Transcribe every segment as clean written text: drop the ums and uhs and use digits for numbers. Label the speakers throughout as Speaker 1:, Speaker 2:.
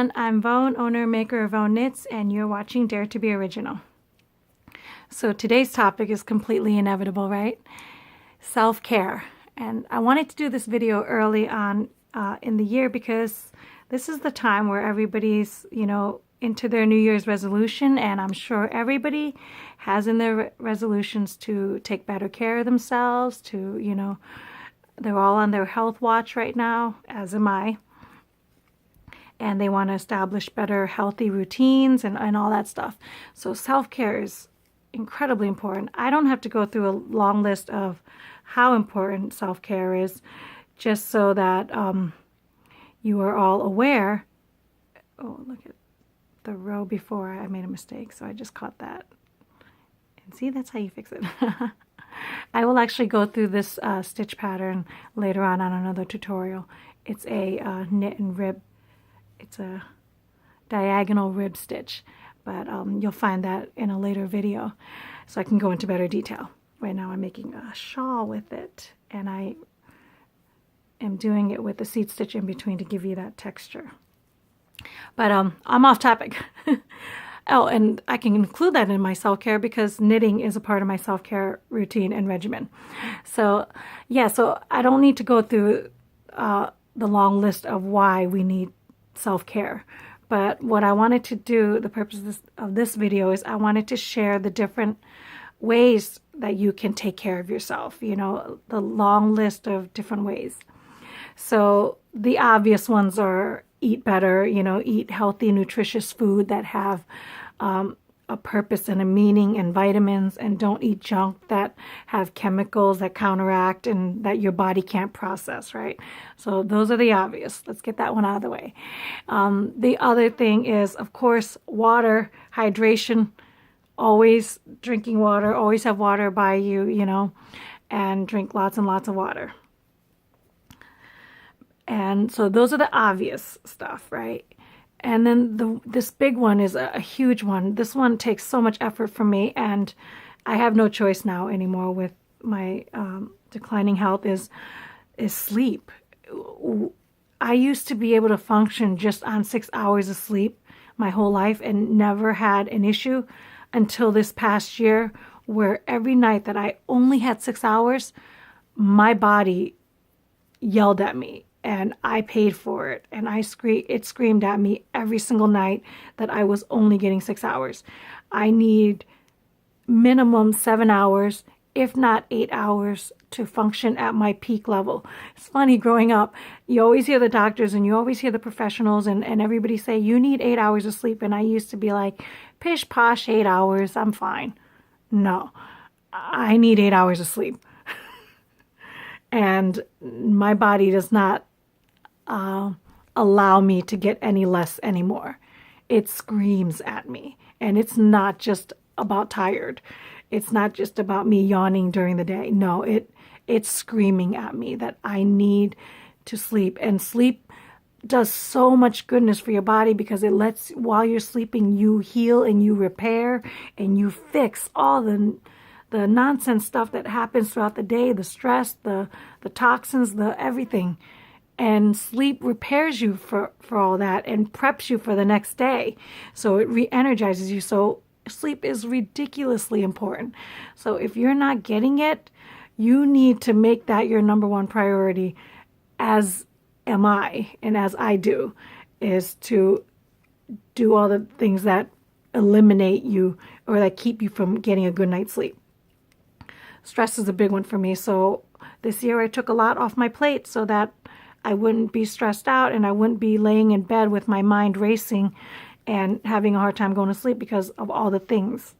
Speaker 1: everyone, I'm Vone, owner and maker of Vone Knits, and you're watching Dare to Be Original. So today's topic is completely inevitable, right? Self-care. And I wanted to do this video early on in the year because this is the time where everybody's, into their New Year's resolution, and I'm sure everybody has in their resolutions to take better care of themselves, they're all on their health watch right now, as am I. And they want to establish better healthy routines and all that stuff. So self-care is incredibly important. I don't have to go through a long list of how important self-care is, just so that you are all aware. Oh, look at the row before. I made a mistake, so I just caught that. And see, that's how you fix it. I will actually go through this stitch pattern later on another tutorial. It's a knit and rib. It's a diagonal rib stitch, but you'll find that in a later video, so I can go into better detail. Right now I'm making a shawl with it, and I am doing it with the seed stitch in between to give you that texture. But I'm off topic. Oh, and I can include that in my self-care because knitting is a part of my self-care routine and regimen. So yeah, so I don't need to go through the long list of why we need self-care. But what I wanted to do, the purpose of this video, is I wanted to share the different ways that you can take care of yourself, the long list of different ways. So the obvious ones are eat better, eat healthy, nutritious food that have a purpose and a meaning, and vitamins, and don't eat junk that have chemicals that counteract and that your body can't process, right? So those are the obvious. Let's get that one out of the way. The other thing is, of course, water, hydration, always drinking water, always have water by you, and drink lots and lots of water. And so those are the obvious stuff, right? And then this big one is a huge one. This one takes so much effort from me, and I have no choice now anymore with my declining health, is sleep. I used to be able to function just on 6 hours of sleep my whole life and never had an issue until this past year, where every night that I only had 6 hours, my body yelled at me. And I paid for it, and it screamed at me every single night that I was only getting 6 hours. I need minimum 7 hours, if not 8 hours, to function at my peak level. It's funny, growing up, you always hear the doctors and you always hear the professionals and everybody say, you need 8 hours of sleep. And I used to be like, pish posh, 8 hours, I'm fine. No, I need 8 hours of sleep. And my body does not allow me to get any less anymore. It screams at me, and it's not just about tired. It's not just about me yawning during the day. No, it's screaming at me that I need to sleep. And sleep does so much goodness for your body because it lets, while you're sleeping, you heal and you repair and you fix all the nonsense stuff that happens throughout the day, the stress, the toxins, the everything. And sleep repairs you for all that and preps you for the next day. So it re-energizes you. So sleep is ridiculously important. So if you're not getting it, you need to make that your number one priority, as am I, and as I do, is to do all the things that eliminate you or that keep you from getting a good night's sleep. Stress is a big one for me. So this year I took a lot off my plate so that I wouldn't be stressed out and I wouldn't be laying in bed with my mind racing and having a hard time going to sleep because of all the things,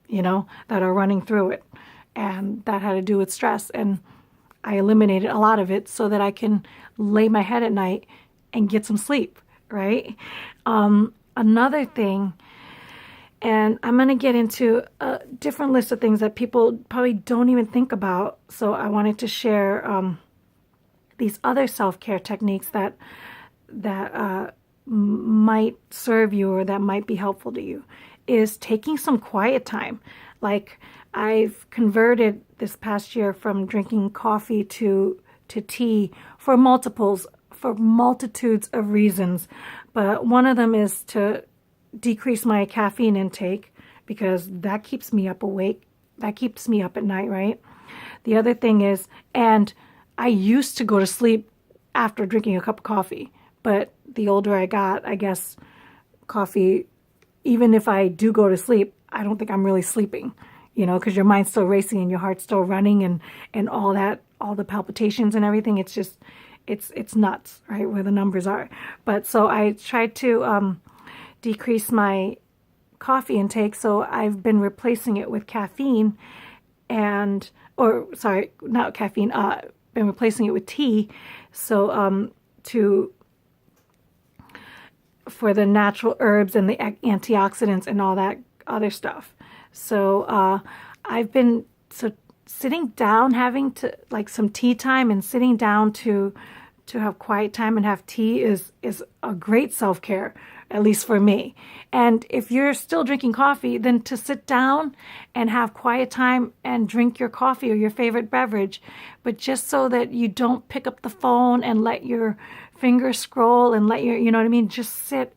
Speaker 1: that are running through it. And that had to do with stress. And I eliminated a lot of it so that I can lay my head at night and get some sleep, right? Another thing, and I'm going to get into a different list of things that people probably don't even think about. So I wanted to share these other self-care techniques that might serve you or that might be helpful to you, is taking some quiet time. Like, I've converted this past year from drinking coffee to tea for multiples for multitudes of reasons, but one of them is to decrease my caffeine intake because that keeps me up awake. That keeps me up at night, right? The other thing is, and I used to go to sleep after drinking a cup of coffee, but the older I got, I guess coffee, even if I do go to sleep, I don't think I'm really sleeping, because your mind's still racing and your heart's still running and all that, all the palpitations and everything. It's just, it's nuts, right, where the numbers are. But so I tried to decrease my coffee intake, so I've been replacing it with caffeine not caffeine, been replacing it with tea, so for the natural herbs and the antioxidants and all that other stuff. So I've been sitting down, having to like some tea time, and sitting down to have quiet time and have tea is a great self-care, at least for me. And if you're still drinking coffee, then to sit down and have quiet time and drink your coffee or your favorite beverage, but just so that you don't pick up the phone and let your fingers scroll and let your, you know what I mean, just sit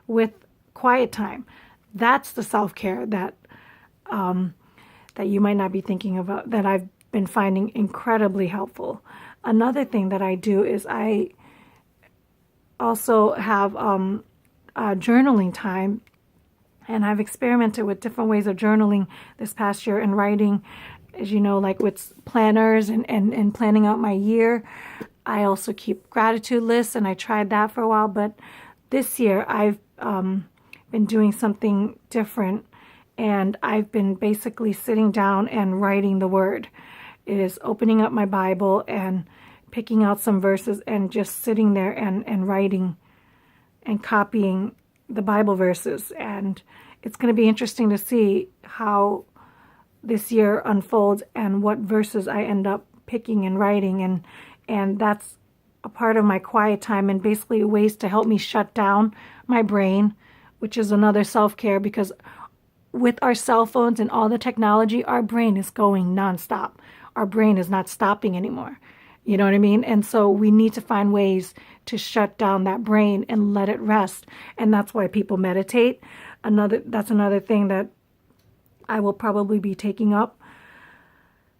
Speaker 1: with quiet time. That's the self-care that you might not be thinking about, that I've been finding incredibly helpful. Another thing that I do is I also have journaling time, and I've experimented with different ways of journaling this past year and writing, as you know, like with planners and planning out my year. I also keep gratitude lists, and I tried that for a while, but this year I've been doing something different, and I've been basically sitting down and writing the word. It is opening up my Bible and picking out some verses and just sitting there and writing and copying the Bible verses. And it's going to be interesting to see how this year unfolds and what verses I end up picking and writing. And that's a part of my quiet time, and basically ways to help me shut down my brain, which is another self-care, because with our cell phones and all the technology, our brain is going nonstop. Our brain is not stopping anymore. You know what I mean? And so we need to find ways to shut down that brain and let it rest. And that's why people meditate. That's another thing that I will probably be taking up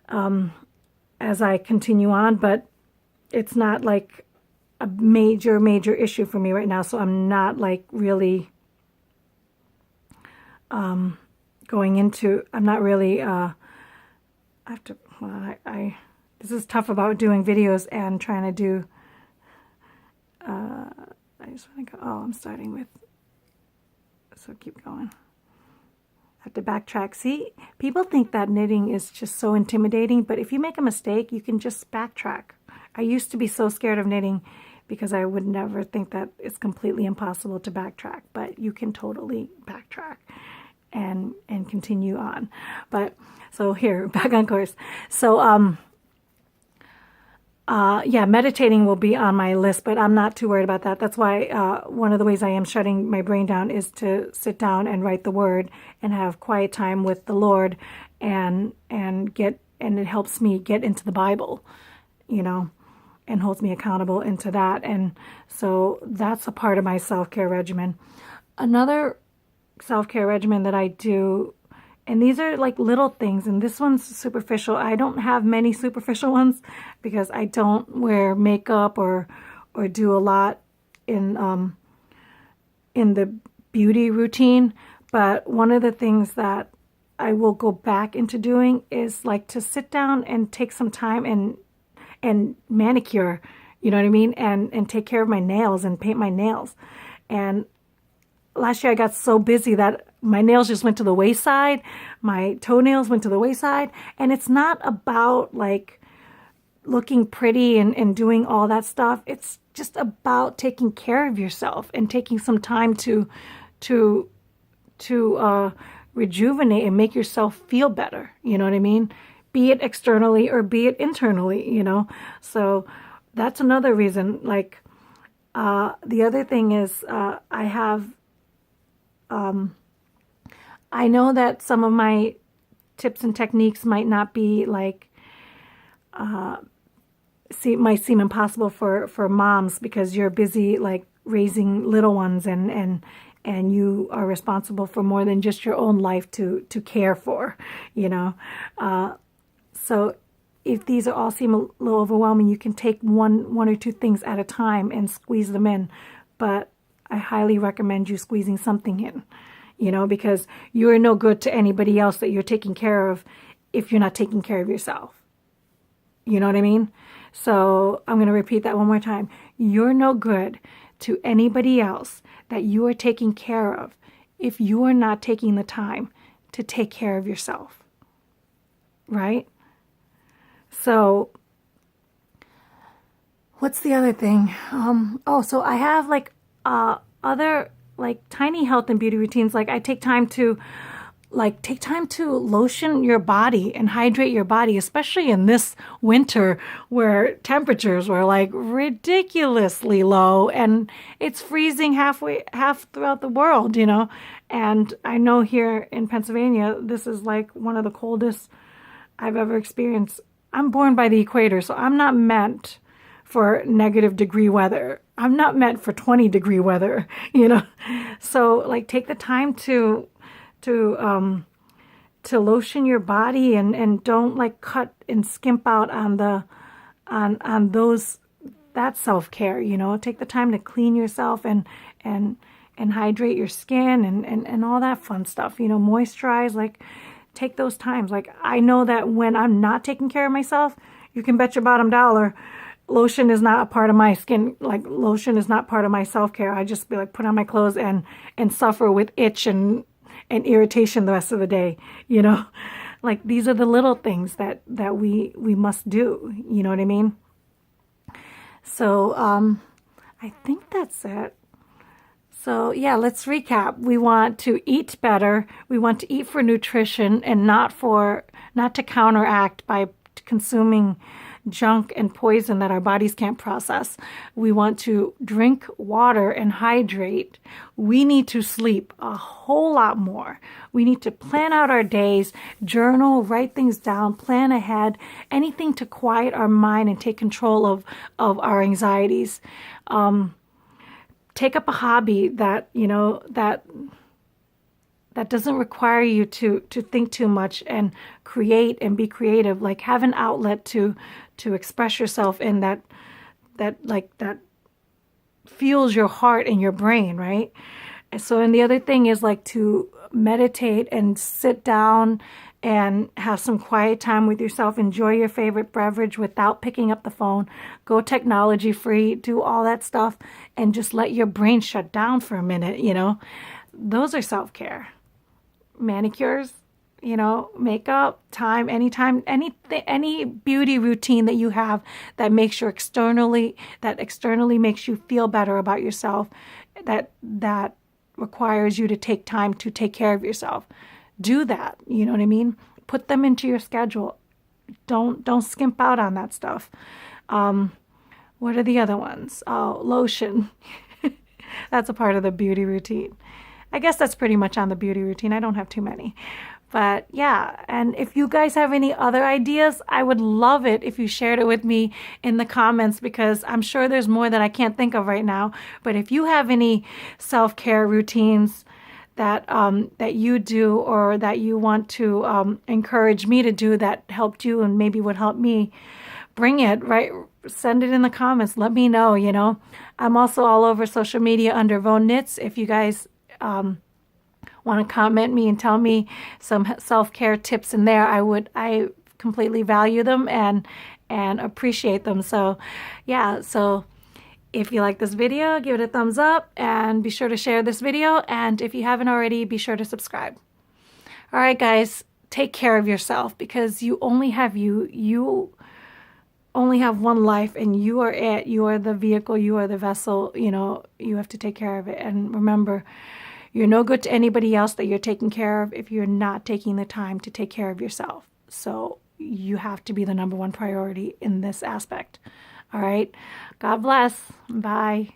Speaker 1: as I continue on, but it's not like a major issue for me right now. So I'm not like really I'm not really, this is tough about doing videos and trying to do, I just want to go, I'm starting with, so keep going. I have to backtrack. See, people think that knitting is just so intimidating, but if you make a mistake, you can just backtrack. I used to be so scared of knitting because I would never think that it's completely impossible to backtrack, but you can totally backtrack and continue on. But so here, back on course. So meditating will be on my list, but I'm not too worried about that. That's why one of the ways I am shutting my brain down is to sit down and write the word and have quiet time with the Lord, and it helps me get into the Bible, and holds me accountable into that. And so that's a part of my self-care regimen. Another self-care regimen that I do, and these are like little things, and this one's superficial. I don't have many superficial ones because I don't wear makeup or do a lot in the beauty routine. But one of the things that I will go back into doing is like to sit down and take some time and manicure, you know what I mean? And take care of my nails and paint my nails. And last year I got so busy that my nails just went to the wayside. My toenails went to the wayside. And it's not about like looking pretty and doing all that stuff. It's just about taking care of yourself and taking some time to rejuvenate and make yourself feel better. You know what I mean? Be it externally or be it internally, So that's another reason. Like the other thing is I have I know that some of my tips and techniques might not be like might seem impossible for moms because you're busy like raising little ones, and you are responsible for more than just your own life to care for, you know. So if these are all seem a little overwhelming, you can take one or two things at a time and squeeze them in. But I highly recommend you squeezing something in, you know, because you're no good to anybody else that you're taking care of if you're not taking care of yourself. You know what I mean? So I'm going to repeat that one more time. You're no good to anybody else that you are taking care of if you are not taking the time to take care of yourself. Right? So what's the other thing? So I have like other like tiny health and beauty routines. Like I take time to lotion your body and hydrate your body, especially in this winter where temperatures were like ridiculously low and it's freezing half throughout the world, you know. And I know here in Pennsylvania, this is like one of the coldest I've ever experienced. I'm born by the equator, so I'm not meant for -degree weather. I'm not meant for 20-degree weather, you know. So like take the time to lotion your body and don't like cut and skimp out on that self-care, you know. Take the time to clean yourself and hydrate your skin and all that fun stuff, you know, moisturize. Like take those times. Like I know that when I'm not taking care of myself, you can bet your bottom dollar lotion is not a part of my skin. Like lotion is not part of my self-care. I just be like put on my clothes and suffer with itch and irritation the rest of the day, you know. Like these are the little things that we must do, you know what I mean? So I think that's it. So yeah, let's recap. We want to eat better. We want to eat for nutrition and not to counteract by consuming junk and poison that our bodies can't process. We want to drink water and hydrate. We need to sleep a whole lot more. We need to plan out our days, journal, write things down, plan ahead, anything to quiet our mind and take control of our anxieties. Take up a hobby that, you know, that doesn't require you to think too much, and create and be creative. Like have an outlet to express yourself in that fuels your heart and your brain, right? And so, and the other thing is like to meditate and sit down and have some quiet time with yourself. Enjoy your favorite beverage without picking up the phone. Go technology free, do all that stuff, and just let your brain shut down for a minute, you know. Those are self-care. Manicures, you know, makeup, time, anytime, any beauty routine that you have that makes you externally makes you feel better about yourself, that requires you to take time to take care of yourself. Do that, you know what I mean? Put them into your schedule. Don't skimp out on that stuff. What are the other ones? Oh, lotion. That's a part of the beauty routine. I guess that's pretty much on the beauty routine. I don't have too many. But yeah, and if you guys have any other ideas, I would love it if you shared it with me in the comments, because I'm sure there's more that I can't think of right now. But if you have any self-care routines that you do, or that you want to encourage me to do that helped you and maybe would help me, bring it, right? Send it in the comments. Let me know, you know. I'm also all over social media under Vone Knits. If you guys want to comment me and tell me some self-care tips in there, I completely value them and appreciate them. So yeah, so if you like this video, give it a thumbs up and be sure to share this video. And if you haven't already, be sure to subscribe. All right, guys, take care of yourself, because you only have you only have one life, and you are it. You are the vehicle, you are the vessel, you know. You have to take care of it. And remember, you're no good to anybody else that you're taking care of if you're not taking the time to take care of yourself. So you have to be the #1 priority in this aspect. All right. God bless. Bye.